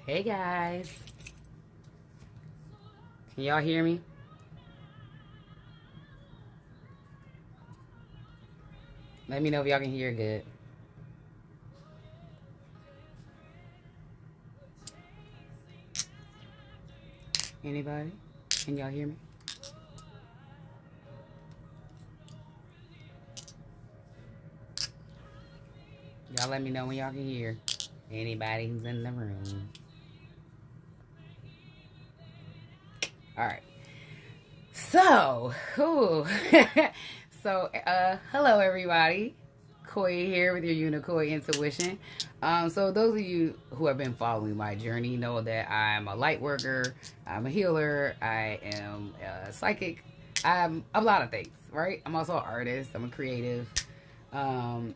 Hey guys, can y'all hear me? Let me know if y'all can hear good. Anybody? Can y'all hear me? Y'all let me know when y'all can hear. Anybody who's in the room. Alright. So, hello everybody. Koi here with your UniKOY Intuition. So those of you who have been following my journey know that I'm a light worker, I'm a healer, I am a psychic, I'm a lot of things, right? I'm also an artist, I'm a creative. And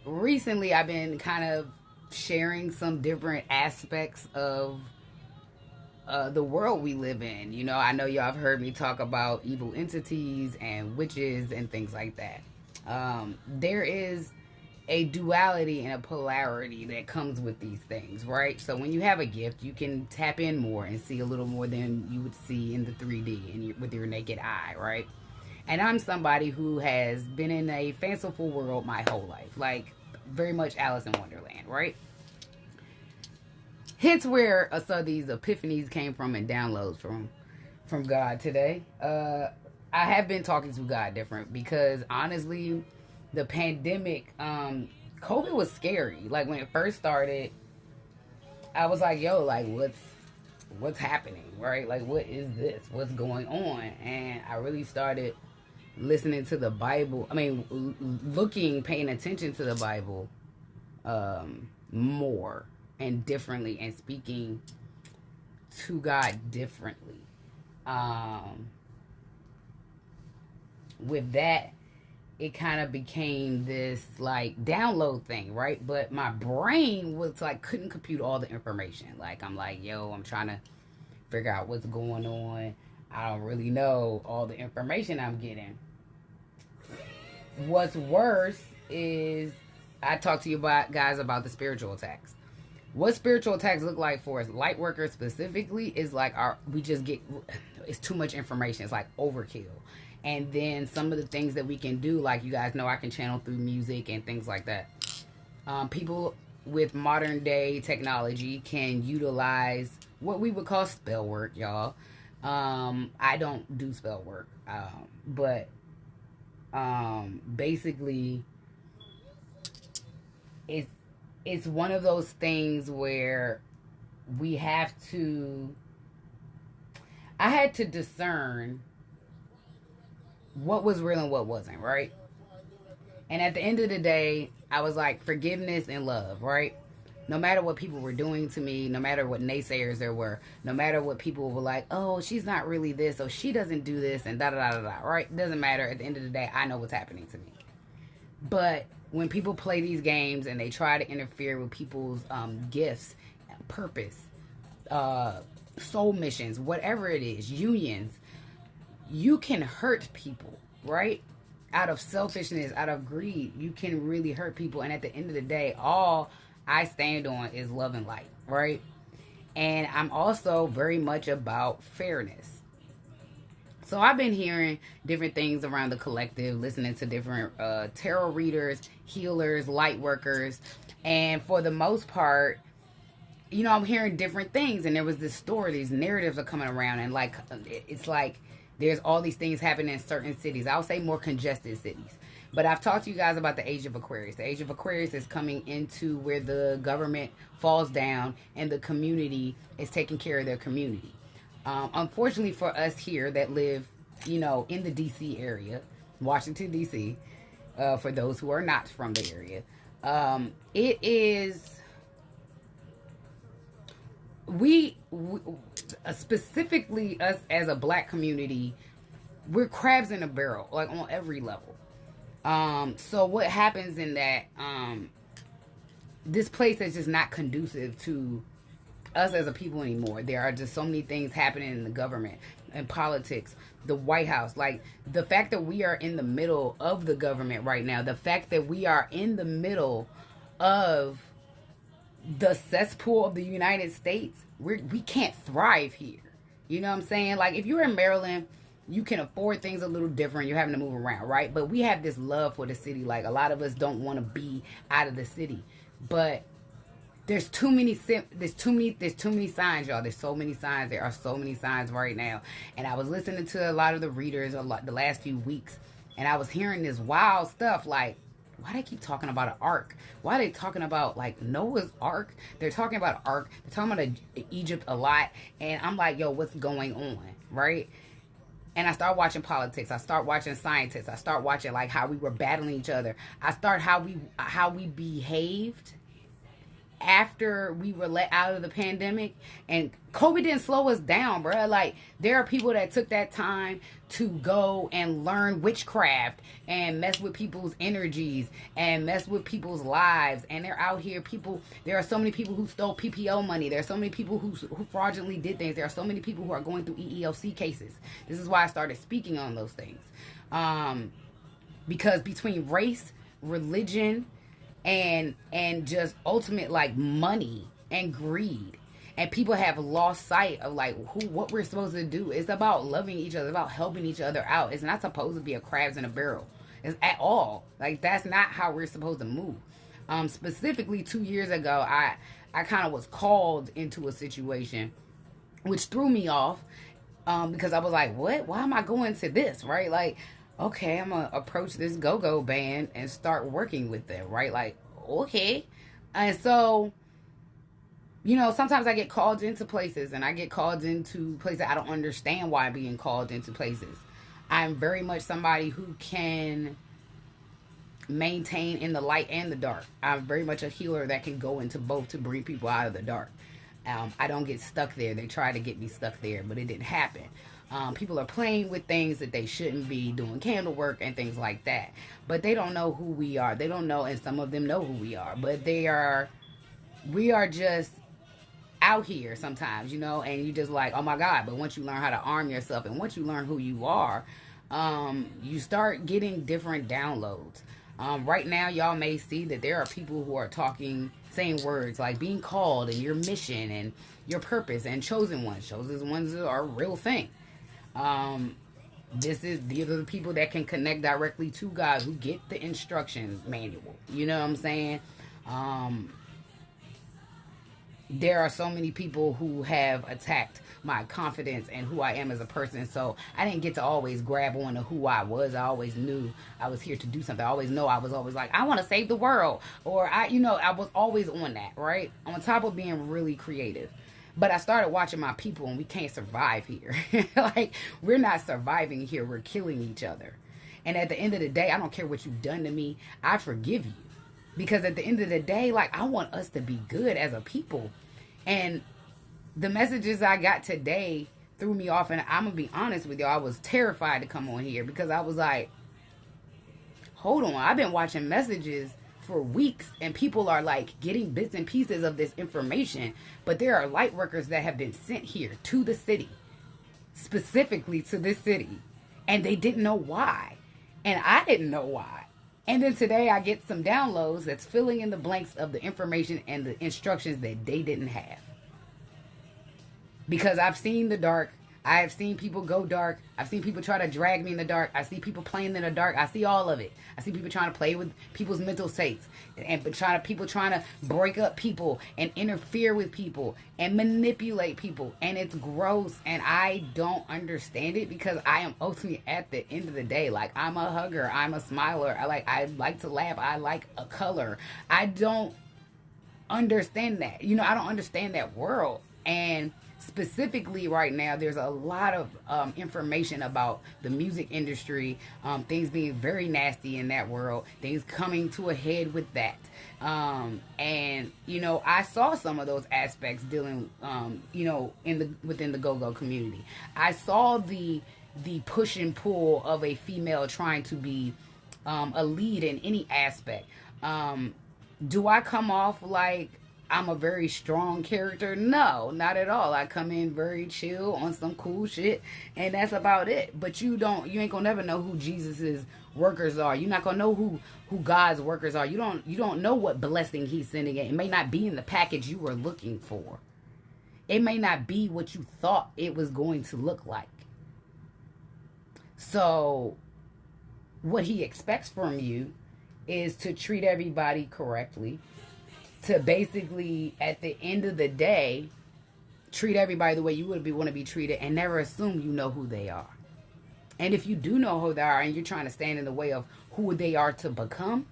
recently I've been kind of sharing some different aspects of the world we live in. You know, I know y'all have heard me talk about evil entities and witches and things like that. There is a duality and a polarity that comes with these things, right? So when you have a gift, you can tap in more and see a little more than you would see in the 3D and with your naked eye, right? And I'm somebody who has been in a fanciful world my whole life, like very much Alice in Wonderland, right? Hence where some of these epiphanies came from and downloads from God today. I have been talking to God different because honestly, the pandemic, COVID was scary. Like when it first started, I was like, "Yo, like what's happening, right? Like what is this? What's going on?" And I really started listening to the Bible. I mean, paying attention to the Bible more and differently, and speaking to God differently. With that, it kind of became this like download thing, right? But my brain was like couldn't compute all the information. Like I'm like, yo, I'm trying to figure out what's going on. I don't really know all the information I'm getting. What's worse is I talk to you guys about the spiritual attacks. What spiritual attacks look like for us light workers specifically is like we just get, it's too much information. It's like overkill. And then some of the things that we can do, like you guys know, I can channel through music and things like that. People with modern day technology can utilize what we would call spell work, y'all. I don't do spell work, but basically it's one of those things where we have to, I had to discern what was real and what wasn't, right? And at the end of the day, I was like, forgiveness and love, right? No matter what people were doing to me, no matter what naysayers there were, no matter what people were like, oh, she's not really this, or she doesn't do this, and da da da da, right? Doesn't matter. At the end of the day, I know what's happening to me. But when people play these games and they try to interfere with people's gifts, purpose, soul missions, whatever it is, unions, you can hurt people, right? Out of selfishness, out of greed, you can really hurt people. And at the end of the day, all I stand on is love and light, right? And I'm also very much about fairness. So I've been hearing different things around the collective, listening to different tarot readers, healers, light workers. And for the most part, you know, I'm hearing different things. And there was this story, these narratives are coming around. And like, it's like there's all these things happening in certain cities. I would say more congested cities. But I've talked to you guys about the age of Aquarius. The age of Aquarius is coming into where the government falls down and the community is taking care of their community. Unfortunately for us here that live, you know, in the D.C. area, Washington, D.C., for those who are not from the area, it is, we specifically us as a black community, we're crabs in a barrel, like on every level. So what happens in that, this place is just not conducive to us as a people anymore. There are just so many things happening in the government and politics, the White House, like the fact that we are in the middle of the government right now, the fact that we are in the middle of the cesspool of the United States, we can't thrive here. You know what I'm saying? Like, if you're in Maryland, you can afford things a little different. You're having to move around, right? But we have this love for the city. Like, a lot of us don't want to be out of the city. But there's too many signs, y'all. There's so many signs. There are so many signs right now. And I was listening to a lot of the readers the last few weeks, and I was hearing this wild stuff like, why they keep talking about an ark? Why are they talking about, like, Noah's ark? They're talking about ark. They're talking about Egypt a lot. And I'm like, yo, what's going on, right? And I start watching politics. I start watching scientists. I start watching, like, how we were battling each other. I start how we behaved after we were let out of the pandemic. And COVID didn't slow us down, bro. Like, there are people that took that time to go and learn witchcraft and mess with people's energies and mess with people's lives. And they're out here, there are so many people who stole PPO money. There are so many people who fraudulently did things. There are so many people who are going through EEOC cases. This is why I started speaking on those things. Because between race, religion, and just ultimate, like, money and greed, and people have lost sight of, like, what we're supposed to do. It's about loving each other, about helping each other out. It's not supposed to be a crabs in a barrel. It's at all. Like, that's not how we're supposed to move. Specifically 2 years ago, I kind of was called into a situation which threw me off, because I was like, what? Why am I going to this, right? Like, okay, I'm going to approach this go-go band and start working with them, right? Like, okay. And so, you know, sometimes I get called into places, and I get called into places I don't understand why I'm being called into places. I'm very much somebody who can maintain in the light and the dark. I'm very much a healer that can go into both to bring people out of the dark. I don't get stuck there. They tried to get me stuck there, but it didn't happen. People are playing with things that they shouldn't be, doing candle work and things like that. But they don't know who we are. They don't know, and some of them know who we are. But we are just out here sometimes, you know, and you just like, oh my God. But once you learn how to arm yourself, and once you learn who you are, you start getting different downloads. Right now, y'all may see that there are people who are saying words like being called and your mission and your purpose and chosen ones. Chosen ones are a real thing. These are the people that can connect directly to God, who get the instructions manual. You know what I'm saying? There are so many people who have attacked my confidence and who I am as a person. So I didn't get to always grab on to who I was. I always knew I was here to do something. I always know I was always like, I want to save the world. Or I was always on that, right? On top of being really creative. But I started watching my people, and we can't survive here. Like, we're not surviving here. We're killing each other. And at the end of the day, I don't care what you've done to me. I forgive you. Because at the end of the day, like, I want us to be good as a people. And the messages I got today threw me off. And I'm going to be honest with you, I was terrified to come on here, because I was like, hold on. I've been watching messages for weeks, and people are like getting bits and pieces of this information, but there are light workers that have been sent here to the city, specifically to this city, and they didn't know why, and I didn't know why. And then today I get some downloads that's filling in the blanks of the information and the instructions that they didn't have, because I've seen the dark. I have seen people go dark. I've seen people try to drag me in the dark. I see people playing in the dark. I see all of it. I see people trying to play with people's mental states, and people trying to break up people and interfere with people and manipulate people. And it's gross, and I don't understand it, because I am ultimately, at the end of the day, like, I'm a hugger. I'm a smiler. I like to laugh. I like a color. I don't understand that. You know, I don't understand that world. And specifically right now, there's a lot of information about the music industry, things being very nasty in that world, things coming to a head with that. And, you know, I saw some of those aspects dealing, you know, within the go-go community. I saw the push and pull of a female trying to be a lead in any aspect. Do I come off like I'm a very strong character. No, not at all. I come in very chill on some cool shit, and that's about it. But you ain't gonna never know who Jesus's workers are. You're not gonna know who God's workers are. You don't know what blessing He's sending it. It may not be in the package you were looking for. It may not be what you thought it was going to look like. So, what He expects from you is to treat everybody correctly, to basically, at the end of the day, treat everybody the way you would want to be treated, and never assume you know who they are. And if you do know who they are and you're trying to stand in the way of who they are to become,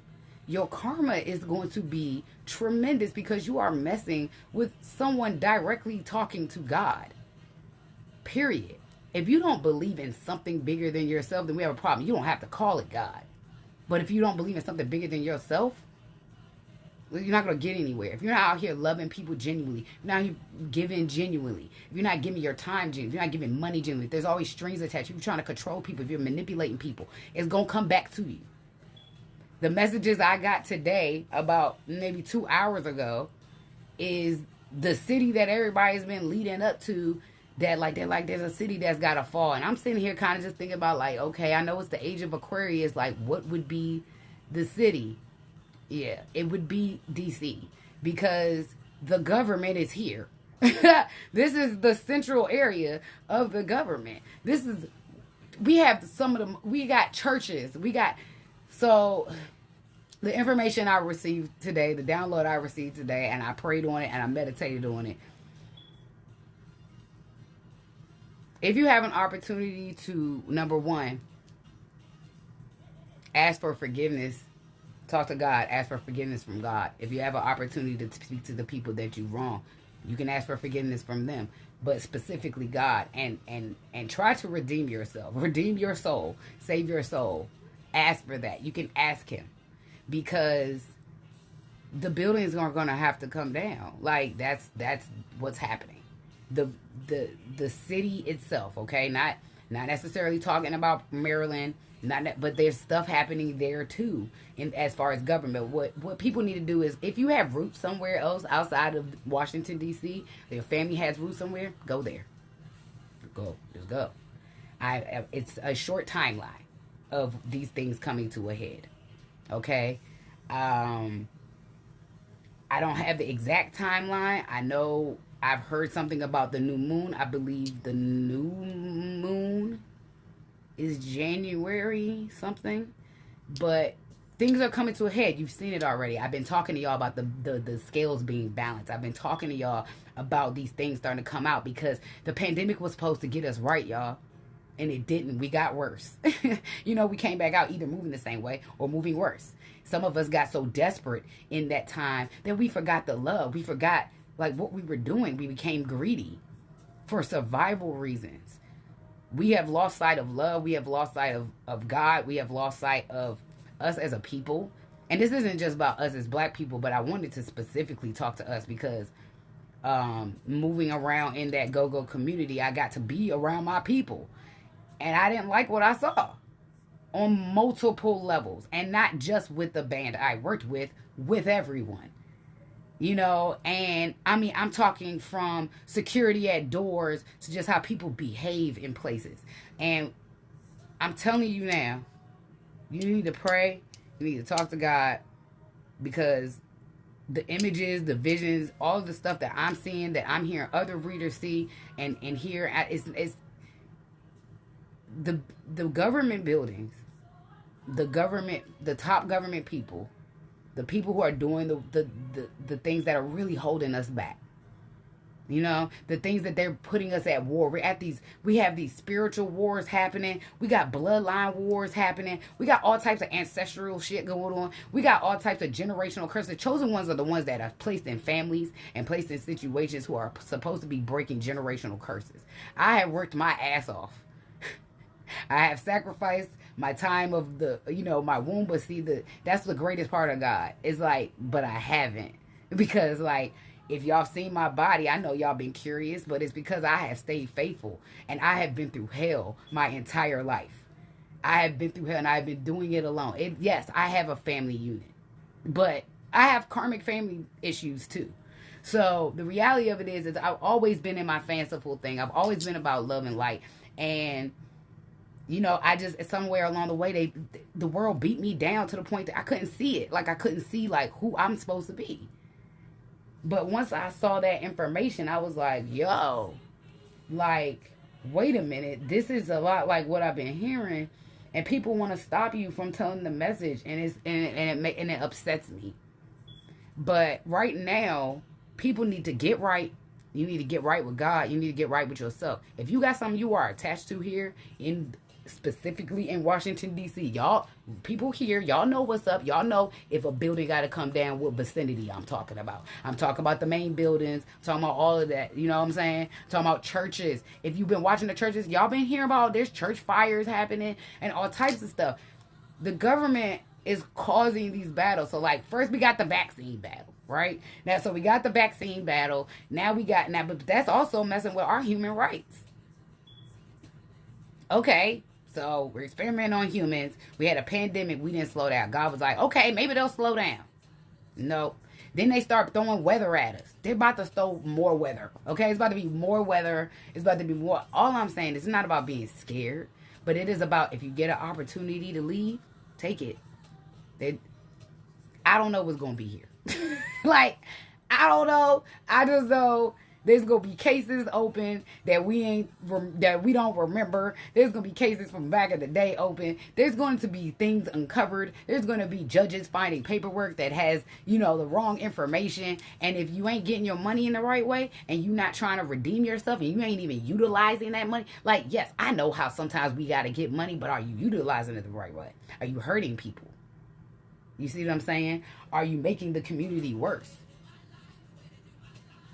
your karma is going to be tremendous, because you are messing with someone directly talking to God. Period. If you don't believe in something bigger than yourself, then we have a problem. You don't have to call it God. But if you don't believe in something bigger than yourself, you're not going to get anywhere. If you're not out here loving people genuinely, if you're not here giving genuinely, if you're not giving your time genuinely, if you're not giving money genuinely, if there's always strings attached, if you're trying to control people, if you're manipulating people, it's going to come back to you. The messages I got today, about maybe 2 hours ago, is the city that everybody's been leading up to, that like they're like, there's a city that's got to fall. And I'm sitting here kind of just thinking about, like, okay, I know it's the age of Aquarius, like, what would be the city? Yeah, it would be DC, because the government is here. This is the central area of the government. We have some of them, we got churches, so the information I received today, the download I received today, and I prayed on it and I meditated on it. If you have an opportunity to, number one, ask for forgiveness, talk to God, ask for forgiveness from God. If you have an opportunity to speak to the people that you wrong, you can ask for forgiveness from them, but specifically God, and try to redeem yourself, redeem your soul, save your soul. Ask for that. You can ask Him, because the buildings are going to have to come down. Like, that's what's happening. The city itself, okay, not necessarily talking about Maryland, but there's stuff happening there too. And as far as government, what people need to do is, if you have roots somewhere else outside of Washington D.C., your family has roots somewhere, go there. Just go. It's a short timeline of these things coming to a head. Okay, I don't have the exact timeline. I know I've heard something about the new moon. I believe the new moon is January something, but things are coming to a head. You've seen it already. I've been talking to y'all about the scales being balanced. I've been talking to y'all about these things starting to come out, because the pandemic was supposed to get us right, y'all, and it didn't. We got worse. We came back out either moving the same way or moving worse. Some of us got so desperate in that time that we forgot the love. We forgot like what we were doing. We became greedy for survival reasons. We have lost sight of love. We have lost sight of God. We have lost sight of us as a people. And this isn't just about us as black people, but I wanted to specifically talk to us, because moving around in that go-go community, I got to be around my people. And I didn't like what I saw on multiple levels. And not just with the band I worked with everyone. And I mean, I'm talking from security at doors to just how people behave in places. And I'm telling you now, you need to pray, you need to talk to God, because the images, the visions, all of the stuff that I'm seeing, that I'm hearing other readers see and hear, it's the government buildings, the top government people, the people who are doing the things that are really holding us back. The things that they're putting us at war. We have these spiritual wars happening. We got bloodline wars happening. We got all types of ancestral shit going on. We got all types of generational curses. The chosen ones are the ones that are placed in families and placed in situations who are supposed to be breaking generational curses. I have worked my ass off. I have sacrificed my time of my womb, but see, that's the greatest part of God. It's like, but I haven't, because like, if y'all seen my body, I know y'all been curious, but it's because I have stayed faithful, and I have been through hell my entire life. I have been through hell, and I've been doing it alone. Yes, I have a family unit, but I have karmic family issues too. So the reality of it is I've always been in my fanciful thing. I've always been about love and light. And you know, I just somewhere along the way the world beat me down to the point that I couldn't see it. Like I couldn't see like who I'm supposed to be. But once I saw that information, I was like, yo, like, wait a minute. This is a lot like what I've been hearing. And people want to stop you from telling the message, and it upsets me. But right now, people need to get right. You need to get right with God. You need to get right with yourself. If you got something you are attached to here specifically in Washington, D.C., y'all, people here, y'all know what's up. Y'all know if a building got to come down, what vicinity I'm talking about. I'm talking about the main buildings. I'm talking about all of that. You know what I'm saying? I'm talking about churches. If you've been watching the churches, y'all been hearing about there's church fires happening and all types of stuff. The government is causing these battles. So, like, first we got the vaccine battle, right? Now, so we got the vaccine battle. But that's also messing with our human rights. Okay. So we're experimenting on humans. We had a pandemic. We didn't slow down. God was like, okay, maybe they'll slow down. No. Then they start throwing weather at us. They're about to throw more weather. Okay? It's about to be more weather. It's about to be more. All I'm saying is it's not about being scared. But it is about if you get an opportunity to leave, take it. I don't know what's going to be here. Like, I don't know. I just know there's going to be cases open that we don't remember. There's going to be cases from back in the day open. There's going to be things uncovered. There's going to be judges finding paperwork that has, you know, the wrong information. And if you ain't getting your money in the right way and you not trying to redeem yourself and you ain't even utilizing that money, like, yes, I know how sometimes we got to get money, but are you utilizing it the right way? Are you hurting people? You see what I'm saying? Are you making the community worse?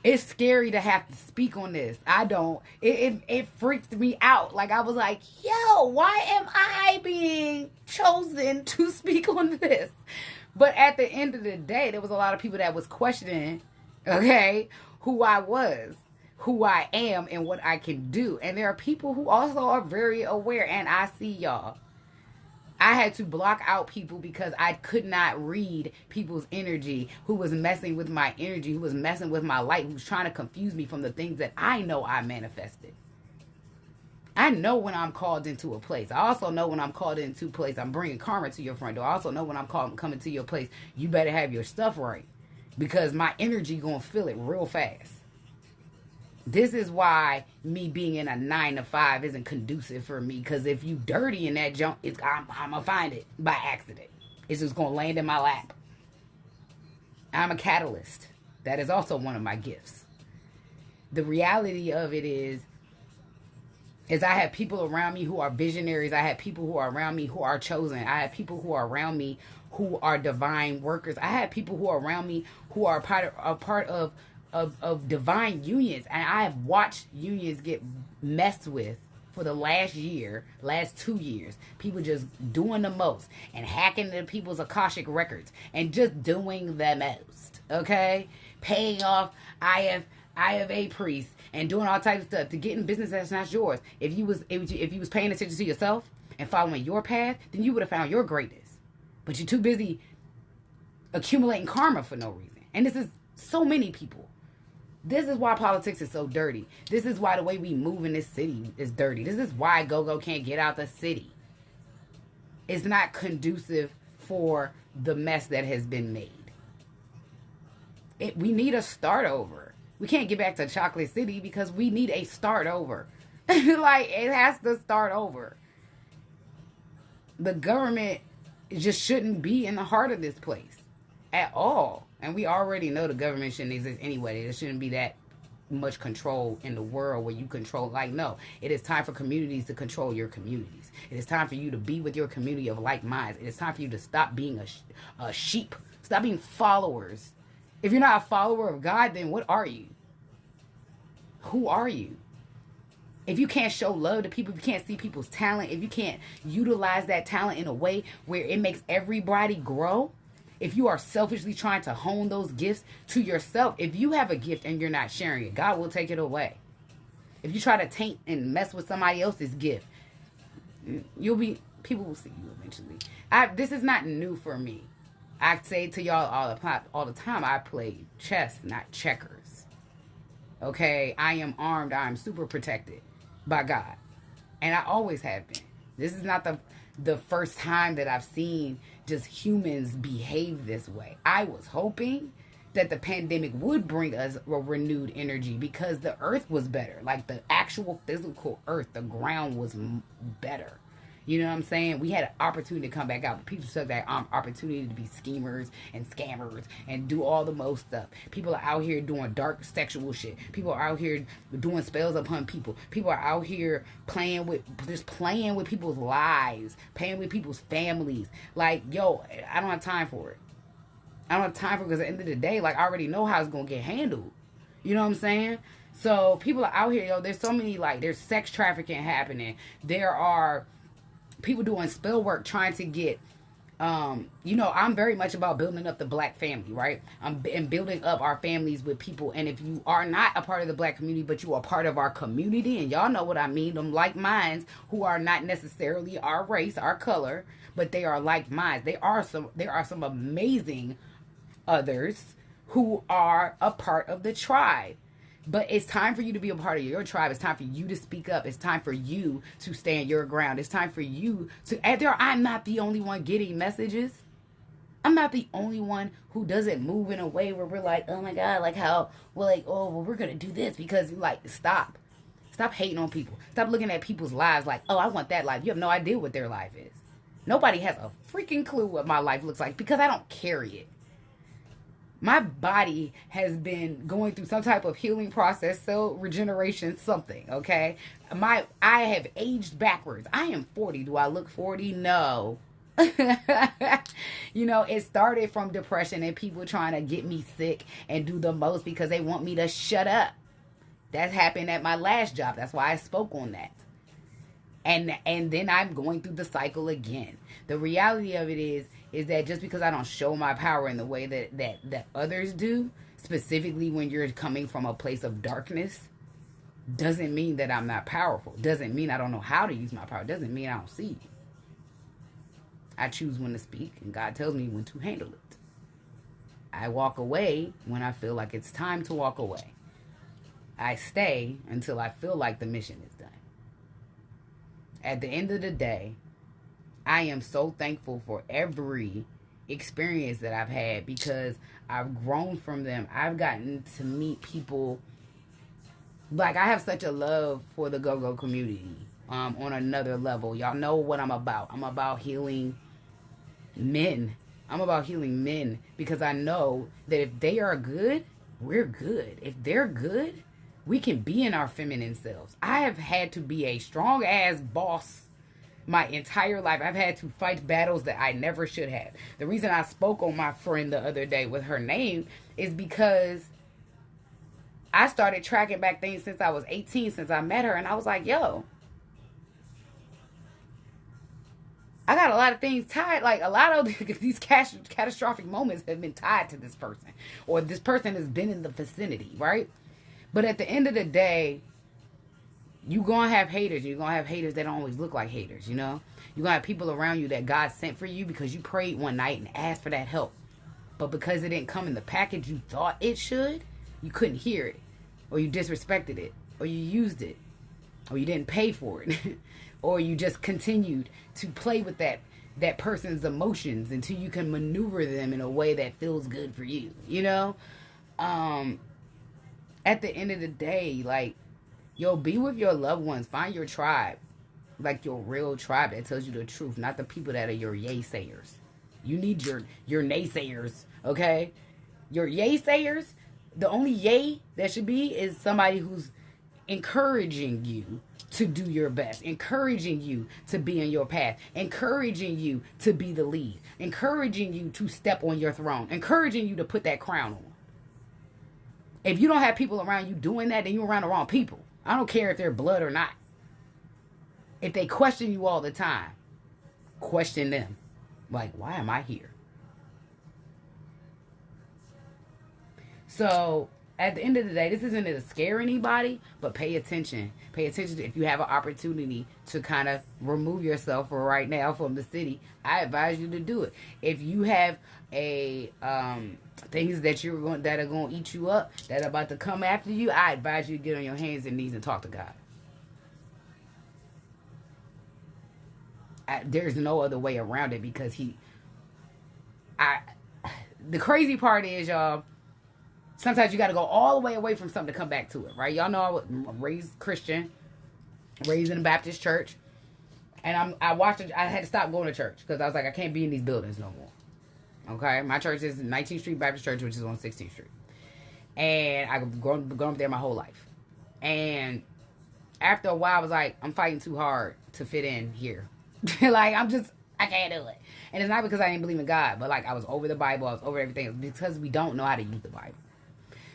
It's scary to have to speak on this. I don't. It freaked me out. Like, I was like, yo, why am I being chosen to speak on this? But at the end of the day, there was a lot of people that was questioning, okay, who I was, who I am, and what I can do. And there are people who also are very aware, and I see y'all. I had to block out people because I could not read people's energy, who was messing with my energy, who was messing with my light, who was trying to confuse me from the things that I know I manifested. I know when I'm called into a place. I also know when I'm called into a place, I'm bringing karma to your front door. I also know when I'm coming to your place, you better have your stuff right, because my energy going to feel it real fast. This is why me being in a 9 to 5 isn't conducive for me. Because if you dirty in that junk, I'm going to find it by accident. It's just going to land in my lap. I'm a catalyst. That is also one of my gifts. The reality of it is I have people around me who are visionaries. I have people who are around me who are chosen. I have people who are around me who are divine workers. I have people who are around me who are a part of divine unions, and I have watched unions get messed with for the last 2 years. People just doing the most and hacking into people's Akashic records and just doing the most. Okay, paying off IFA priests and doing all types of stuff to get in business that's not yours. If you was paying attention to yourself and following your path, then you would have found your greatness. But you're too busy accumulating karma for no reason. And this is so many people. This is why politics is so dirty. This is why the way we move in this city is dirty. This is why Go-Go can't get out the city. It's not conducive for the mess that has been made. We need a start over. We can't get back to Chocolate City because we need a start over. Like, it has to start over. The government just shouldn't be in the heart of this place at all. And we already know the government shouldn't exist anyway. There shouldn't be that much control in the world where you control. Like, no, it is time for communities to control your communities. It is time for you to be with your community of like minds. It is time for you to stop being a sheep. Stop being followers. If you're not a follower of God, then what are you? Who are you? If you can't show love to people, if you can't see people's talent, if you can't utilize that talent in a way where it makes everybody grow, if you are selfishly trying to hone those gifts to yourself, if you have a gift and you're not sharing it, God will take it away. If you try to taint and mess with somebody else's gift, people will see you eventually. This is not new for me. I say to y'all all the time, I play chess, not checkers. Okay? I am armed. I am super protected by God. And I always have been. This is not the first time that I've seen just humans behave this way. I was hoping that the pandemic would bring us a renewed energy because the earth was better. Like the actual physical earth, the ground was better. You know what I'm saying? We had an opportunity to come back out, but people took that opportunity to be schemers and scammers and do all the most stuff. People are out here doing dark sexual shit. People are out here doing spells upon people. People are out here playing with people's lives, playing with people's families. Like, yo, I don't have time for it. I don't have time for it because at the end of the day, like, I already know how it's going to get handled. You know what I'm saying? So people are out here, yo, there's so many, like, there's sex trafficking happening. There are people doing spell work trying to get, I'm very much about building up the black family, right? And building up our families with people. And if you are not a part of the black community, but you are part of our community, and y'all know what I mean, them like minds who are not necessarily our race, our color, but they are like minds. There are some amazing others who are a part of the tribe. But it's time for you to be a part of your tribe. It's time for you to speak up. It's time for you to stand your ground. It's time for you to... I'm not the only one getting messages. I'm not the only one who doesn't move in a way where we're like, oh my God, like how we're like, oh, well, we're going to do this because, like, stop. Stop hating on people. Stop looking at people's lives like, oh, I want that life. You have no idea what their life is. Nobody has a freaking clue what my life looks like because I don't carry it. My body has been going through some type of healing process, cell regeneration, something, okay? I have aged backwards. I am 40. Do I look 40? No. It started from depression and people trying to get me sick and do the most because they want me to shut up. That happened at my last job. That's why I spoke on that. And then I'm going through the cycle again. The reality of it is that just because I don't show my power in the way that others do, specifically when you're coming from a place of darkness, doesn't mean that I'm not powerful. Doesn't mean I don't know how to use my power. Doesn't mean I don't see it. I choose when to speak, and God tells me when to handle it. I walk away when I feel like it's time to walk away. I stay until I feel like the mission is done. At the end of the day, I am so thankful for every experience that I've had because I've grown from them. I've gotten to meet people. Like, I have such a love for the go-go community on another level. Y'all know what I'm about. I'm about healing men. I'm about healing men because I know that if they are good, we're good. If they're good, we can be in our feminine selves. I have had to be a strong-ass boss my entire life. I've had to fight battles that I never should have. The reason I spoke on my friend the other day with her name is because I started tracking back things since I was 18, since I met her, and I was like, yo, I got a lot of things tied. Like, a lot of these catastrophic moments have been tied to this person, or this person has been in the vicinity, right? But at the end of the day, you're going to have haters. You're going to have haters that don't always look like haters, you know? You're going to have people around you that God sent for you because you prayed one night and asked for that help. But because it didn't come in the package you thought it should, you couldn't hear it. Or you disrespected it. Or you used it. Or you didn't pay for it. Or you just continued to play with that person's emotions until you can maneuver them in a way that feels good for you, you know? At the end of the day, like, yo, be with your loved ones. Find your tribe. Like your real tribe that tells you the truth. Not the people that are your yay sayers. You need your naysayers, okay? Your yay sayers, the only yay that should be is somebody who's encouraging you to do your best. Encouraging you to be in your path. Encouraging you to be the lead. Encouraging you to step on your throne. Encouraging you to put that crown on. If you don't have people around you doing that, then you're around the wrong people. I don't care if they're blood or not. If they question you all the time, question them. Like, why am I here? So, at the end of the day, this isn't to scare anybody, but pay attention. Pay attention to if you have an opportunity to kind of remove yourself for right now from the city. I advise you to do it. If you have a things that that are going to eat you up, that are about to come after you, I advise you to get on your hands and knees and talk to God. There's no other way around it because the crazy part is, y'all, sometimes you got to go all the way away from something to come back to it, right? Y'all know I was raised Christian, raised in a Baptist church, and I had to stop going to church because I was like, I can't be in these buildings no more. Okay, my church is 19th Street Baptist Church, which is on 16th Street, and I've grown up there my whole life. And after a while, I was like, I'm fighting too hard to fit in here. Like, I can't do it. And it's not because I didn't believe in God, but like I was over the Bible, I was over everything. It was because we don't know how to use the Bible.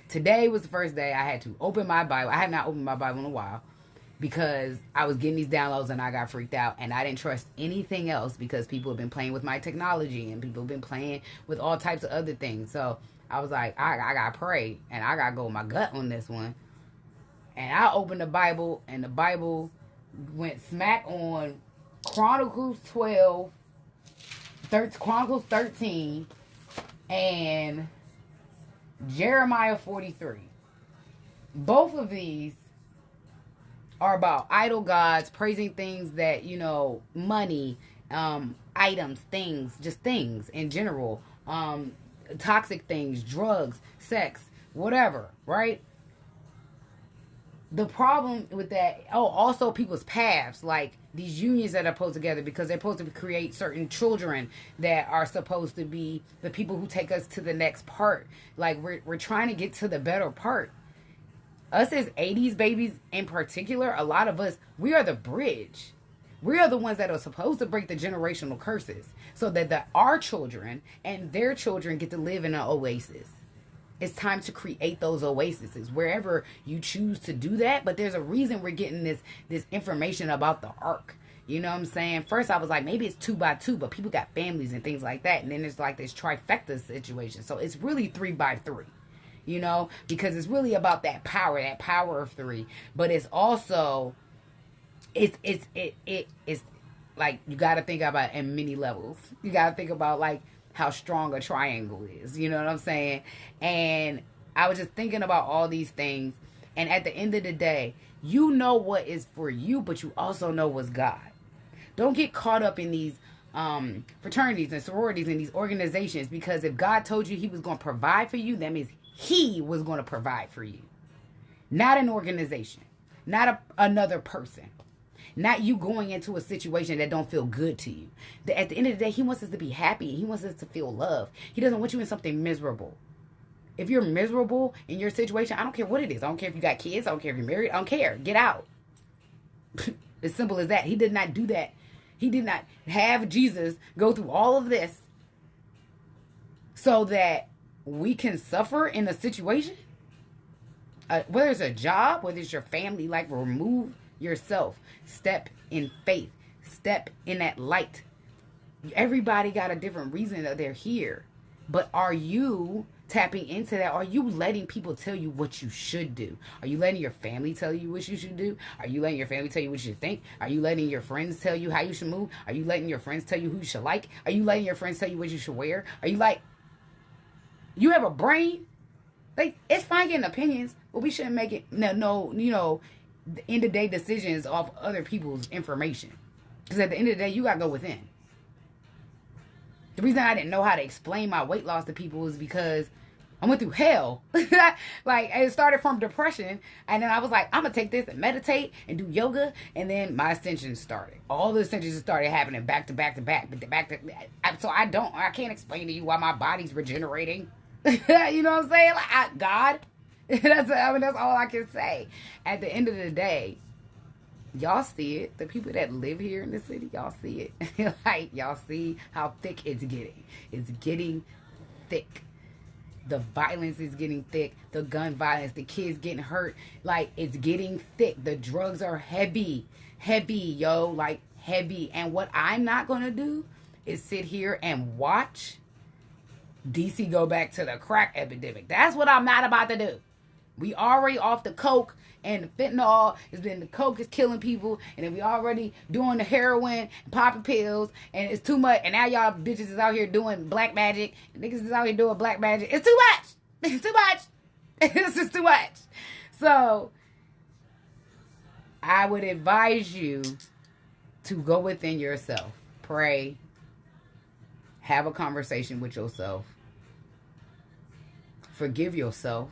Today was the first day I had to open my Bible. I have not opened my Bible in a while because I was getting these downloads and I got freaked out and I didn't trust anything else because people have been playing with my technology and people have been playing with all types of other things. So I was like, I got to pray and I got to go with my gut on this one. And I opened the Bible and the Bible went smack on Chronicles 13, and Jeremiah 43. Both of these are about idol gods, praising things that, money, items, things, just things in general, toxic things, drugs, sex, whatever, right? The problem with that, also people's paths, like these unions that are put together because they're supposed to create certain children that are supposed to be the people who take us to the next part. Like we're trying to get to the better part. Us as 80s babies in particular, a lot of us, we are the bridge. We are the ones that are supposed to break the generational curses so that our children and their children get to live in an oasis. It's time to create those oases wherever you choose to do that. But there's a reason we're getting this information about the ark. You know what I'm saying? First, I was like, maybe it's 2 by 2, but people got families and things like that. And then there's like this trifecta situation. So it's really 3 by 3, because it's really about that power of 3. But it's also, it's like, you got to think about it in many levels. You got to think about like how strong a triangle is, you know what I'm saying? And I was just thinking about all these things, and at the end of the day, you know what is for you, but you also know what's God. Don't get caught up in these fraternities and sororities and these organizations, because if God told you he was going to provide for you, that means he was going to provide for you. Not an organization, not another person. Not you going into a situation that don't feel good to you. At the end of the day, he wants us to be happy. He wants us to feel love. He doesn't want you in something miserable. If you're miserable in your situation, I don't care what it is. I don't care if you got kids. I don't care if you're married. I don't care. Get out. As simple as that. He did not do that. He did not have Jesus go through all of this so that we can suffer in a situation. Whether it's a job, whether it's your family, like remove yourself. Step in faith. Step in that light. Everybody got a different reason that they're here. But are you tapping into that? Are you letting people tell you what you should do? Are you letting your family tell you what you should do? Are you letting your family tell you what you should think? Are you letting your friends tell you how you should move? Are you letting your friends tell you who you should like? Are you letting your friends tell you what you should wear? Are you like, you have a brain? Like, it's fine getting opinions, but we shouldn't make it, the end of the day decisions off other people's information. Because at the end of the day, you got to go within. The reason I didn't know how to explain my weight loss to people is because I went through hell. Like, it started from depression, and then I was like, I'm going to take this and meditate and do yoga, and then my ascensions started. All the ascensions started happening back to back to back. So I can't explain to you why my body's regenerating. You know what I'm saying? Like, God. That's all I can say. At the end of the day, y'all see it. The people that live here in the city, y'all see it. Like, y'all see how thick it's getting. It's getting thick. The violence is getting thick. The gun violence, the kids getting hurt. Like, it's getting thick. The drugs are heavy. Heavy, yo. Like, heavy. And what I'm not going to do is sit here and watch DC go back to the crack epidemic. That's what I'm not about to do. We already off the coke and the fentanyl the coke is killing people, and then we already doing the heroin and popping pills, and it's too much. And now y'all bitches is out here doing black magic. Niggas is out here doing black magic. It's too much. It's too much. It's just too much. So I would advise you to go within yourself, pray, have a conversation with yourself, forgive yourself,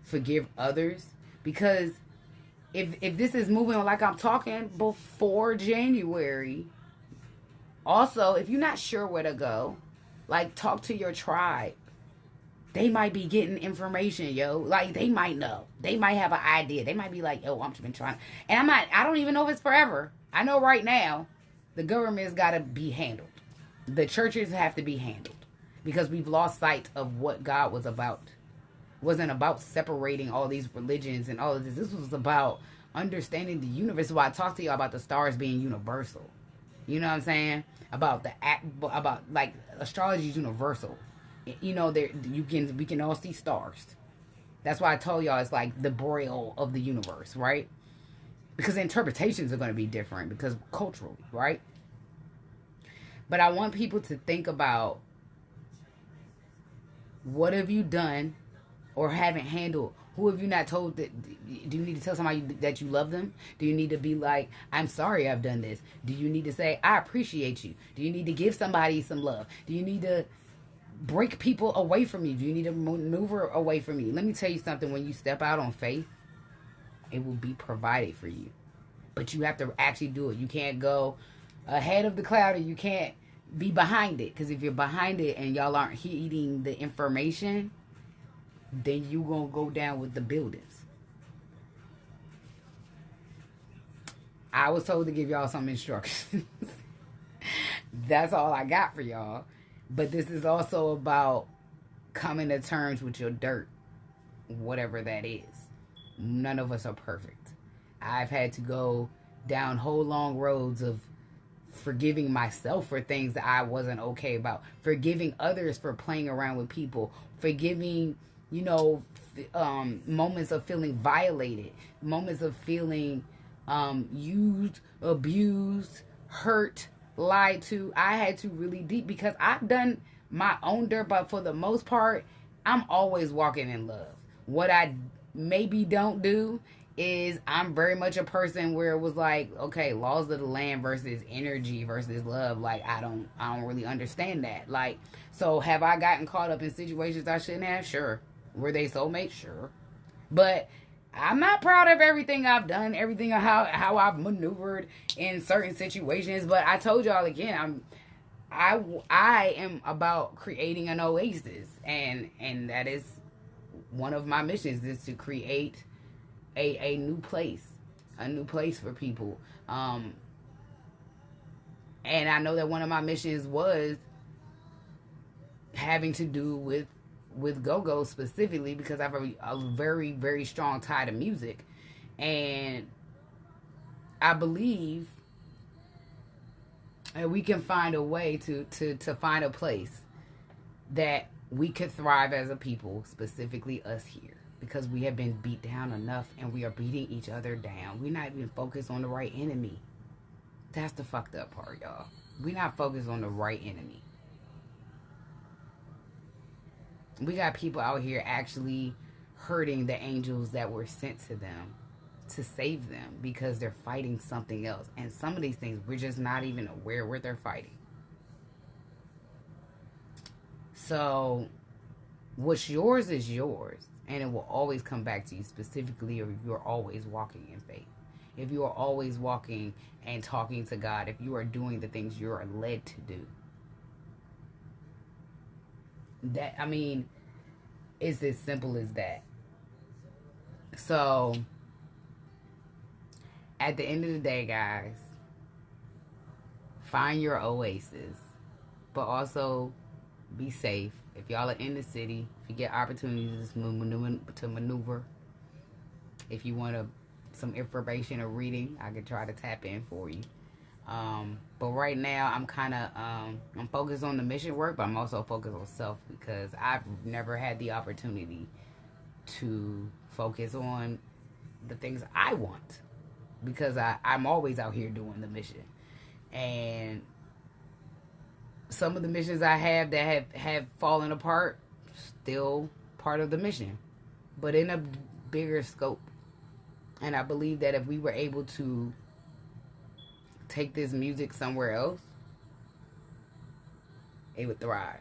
forgive others, because if this is moving like I'm talking before January, also, if you're not sure where to go, like, talk to your tribe. They might be getting information, yo. Like, they might know. They might have an idea. They might be like, yo, I've been trying. And I don't even know if it's forever. I know right now, the government's got to be handled. The churches have to be handled. Because we've lost sight of what God was about. It wasn't about separating all these religions and all of this. This was about understanding the universe. Why I talked to y'all about the stars being universal. You know what I'm saying? About like, astrology is universal. You know, we can all see stars. That's why I told y'all it's like the braille of the universe, right? Because the interpretations are going to be different because culturally, right? But I want people to think about, what have you done or haven't handled? Who have you not told that? Do you need to tell somebody that you love them? Do you need to be like, I'm sorry I've done this? Do you need to say, I appreciate you? Do you need to give somebody some love? Do you need to break people away from you? Do you need to maneuver away from you? Let me tell you something. When you step out on faith, it will be provided for you. But you have to actually do it. You can't go ahead of the cloud, and you can't be behind it. Because if you're behind it and y'all aren't heeding the information, then you gonna go down with the buildings. I was told to give y'all some instructions. That's all I got for y'all. But this is also about coming to terms with your dirt, whatever that is. None of us are perfect. I've had to go down whole long roads of forgiving myself for things that I wasn't okay about, forgiving others for playing around with people, forgiving, moments of feeling violated, moments of feeling used, abused, hurt, lied to. I had to really deep, because I've done my own dirt, but for the most part, I'm always walking in love. What I maybe don't do is, I'm very much a person where it was like, okay, laws of the land versus energy versus love. Like, I don't really understand that. Like, so have I gotten caught up in situations I shouldn't have? Sure. Were they soulmates? Sure. But I'm not proud of everything I've done, everything how I've maneuvered in certain situations. But I told y'all again, I am about creating an oasis, and that is one of my missions, is to create a new place for people. And I know that one of my missions was having to do with go-go specifically, because I have a very, very strong tie to music. And I believe that we can find a way to find a place that we could thrive as a people, specifically us here. Because we have been beat down enough, and we are beating each other down. We're not even focused on the right enemy. That's the fucked up part, y'all. We're not focused on the right enemy. We got people out here actually hurting the angels that were sent to them to save them, because they're fighting something else. And some of these things, we're just not even aware what they're fighting. So what's yours is yours. And it will always come back to you, specifically if you're always walking in faith. If you are always walking and talking to God. If you are doing the things you are led to do. It's as simple as that. So, at the end of the day, guys, find your oasis. But also, be safe. If y'all are in the city, if you get opportunities to maneuver, if you want some information or reading, I could try to tap in for you. But right now, I'm I'm focused on the mission work, but I'm also focused on self, because I've never had the opportunity to focus on the things I want, because I'm always out here doing the mission. And some of the missions I have that have fallen apart, still part of the mission, but in a bigger scope. And I believe that if we were able to take this music somewhere else, it would thrive.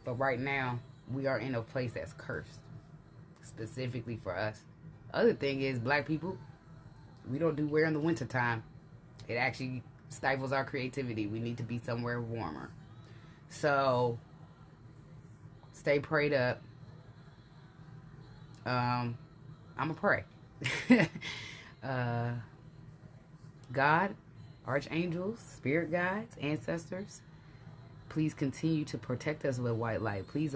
But right now, we are in a place that's cursed, specifically for us. Other thing is, black people, we don't do wear in the wintertime. It actually stifles our creativity. We need to be somewhere warmer. So, stay prayed up. I'm going to pray. God, archangels, spirit guides, ancestors, please continue to protect us with white light. Please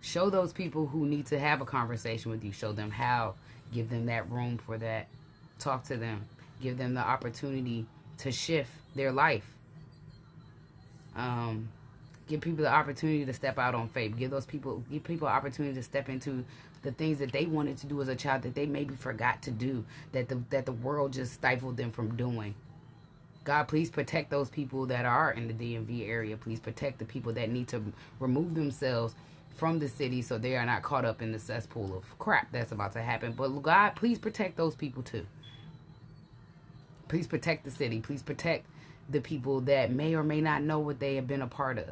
show those people who need to have a conversation with you. Show them how. Give them that room for that. Talk to them. Give them the opportunity to shift their life. Give people the opportunity to step out on faith. Give people an opportunity to step into the things that they wanted to do as a child that they maybe forgot to do, that the world just stifled them from doing. God, please protect those people that are in the DMV area. Please protect the people that need to remove themselves from the city so they are not caught up in the cesspool of crap that's about to happen. But God, please protect those people too. Please protect the city. Please protect the people that may or may not know what they have been a part of.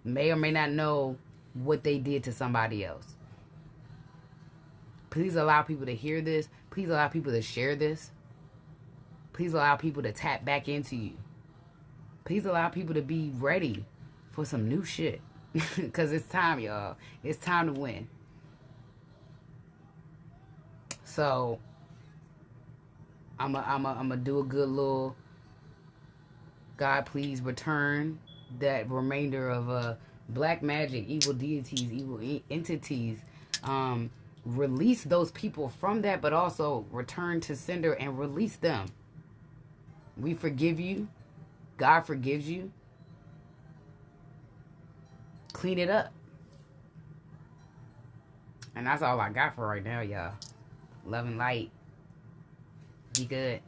May or may not know what they did to somebody else. Please allow people to hear this. Please allow people to share this. Please allow people to tap back into you. Please allow people to be ready for some new shit. Because it's time, y'all. It's time to win. So, I'm a do a good little, God, please return that remainder of black magic, evil deities, evil entities. Release those people from that, but also return to sender and release them. We forgive you. God forgives you. Clean it up. And that's all I got for right now, y'all. Love and light. Be good.